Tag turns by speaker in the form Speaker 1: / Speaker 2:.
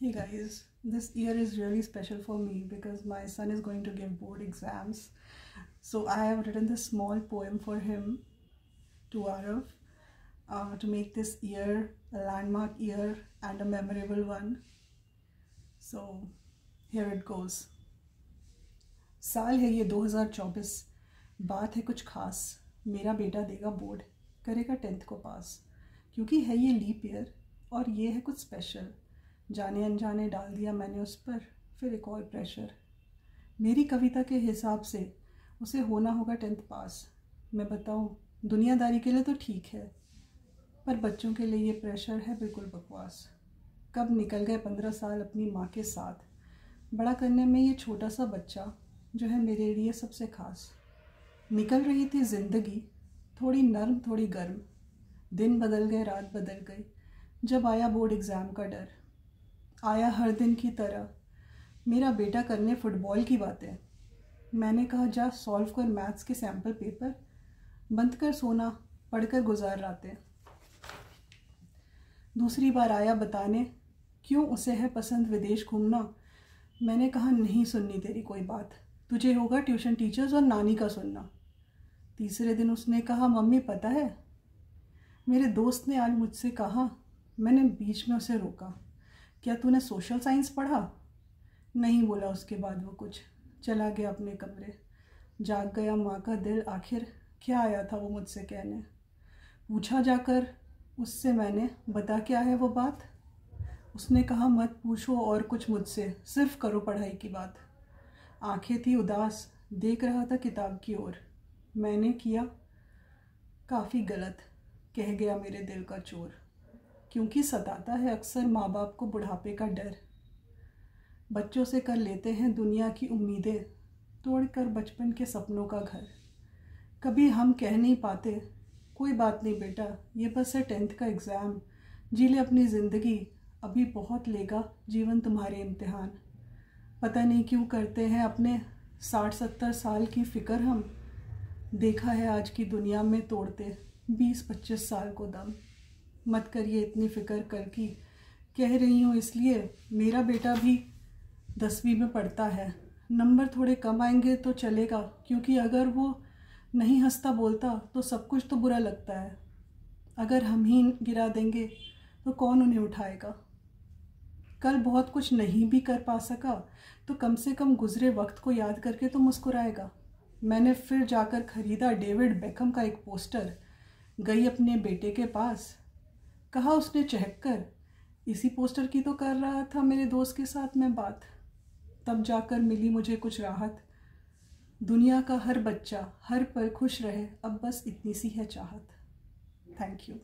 Speaker 1: Hey guys, this year is really special for me because my son is going to give board exams. So I have written this small poem for him, to Arav, to make this year a landmark year and a memorable one. So here it goes. साल है ये 2024, बात है कुछ खास। मेरा बेटा देगा बोर्ड, करेगा 10th को पास। क्योंकि है ये लीप ईयर और ये है कुछ स्पेशल। जाने अनजाने डाल दिया मैंने उस पर फिर एक और प्रेशर। मेरी कविता के हिसाब से उसे होना होगा 10th पास। मैं बताऊँ, दुनियादारी के लिए तो ठीक है, पर बच्चों के लिए ये प्रेशर है बिल्कुल बकवास। कब निकल गए 15 साल अपनी माँ के साथ, बड़ा करने में ये छोटा सा बच्चा जो है मेरे लिए सबसे खास। निकल रही थी ज़िंदगी थोड़ी नर्म थोड़ी गर्म, दिन बदल गए रात बदल गई जब आया बोर्ड एग्ज़ाम का डर। आया हर दिन की तरह मेरा बेटा करने फुटबॉल की बातें। मैंने कहा जा सॉल्व कर मैथ्स के सैम्पल पेपर, बंद कर सोना पढ़कर गुजार रातें। दूसरी बार आया बताने क्यों उसे है पसंद विदेश घूमना। मैंने कहा नहीं सुननी तेरी कोई बात, तुझे होगा ट्यूशन टीचर्स और नानी का सुनना। तीसरे दिन उसने कहा मम्मी पता है, मेरे दोस्त ने आज मुझसे कहा। मैंने बीच में उसे रोका, क्या तूने सोशल साइंस पढ़ा? नहीं बोला उसके बाद वो कुछ, चला गया अपने कमरे। जाग गया माँ का दिल, आखिर क्या आया था वो मुझसे कहने। पूछा जाकर उससे मैंने, बता क्या है वो बात। उसने कहा मत पूछो और कुछ मुझसे, सिर्फ करो पढ़ाई की बात। आंखें थी उदास, देख रहा था किताब की ओर। मैंने किया काफ़ी गलत, कह गया मेरे दिल का चोर। क्योंकि सताता है अक्सर माँ बाप को बुढ़ापे का डर। बच्चों से कर लेते हैं दुनिया की उम्मीदें, तोड़कर बचपन के सपनों का घर। कभी हम कह नहीं पाते कोई बात नहीं बेटा, ये बस है 10th का एग्ज़ाम। जी ले अपनी ज़िंदगी, अभी बहुत लेगा जीवन तुम्हारे इम्तिहान। पता नहीं क्यों करते हैं अपने 60-70 साल की फ़िक्र हम। देखा है आज की दुनिया में तोड़ते 20-25 साल को दम। मत करिए इतनी फ़िक्र कल की, कह रही हूँ इसलिए मेरा बेटा भी 10वीं में पढ़ता है। नंबर थोड़े कम आएंगे तो चलेगा, क्योंकि अगर वो नहीं हंसता बोलता तो सब कुछ तो बुरा लगता है। अगर हम ही गिरा देंगे तो कौन उन्हें उठाएगा। कल बहुत कुछ नहीं भी कर पा सका तो कम से कम गुजरे वक्त को याद करके तो मुस्कुराएगा। मैंने फिर जाकर ख़रीदा डेविड बेकहम का एक पोस्टर। गई अपने बेटे के पास, कहा उसने चहक कर, इसी पोस्टर की तो कर रहा था मेरे दोस्त के साथ मैं बात। तब जाकर मिली मुझे कुछ राहत। दुनिया का हर बच्चा हर पल खुश रहे, अब बस इतनी सी है चाहत। Thank you.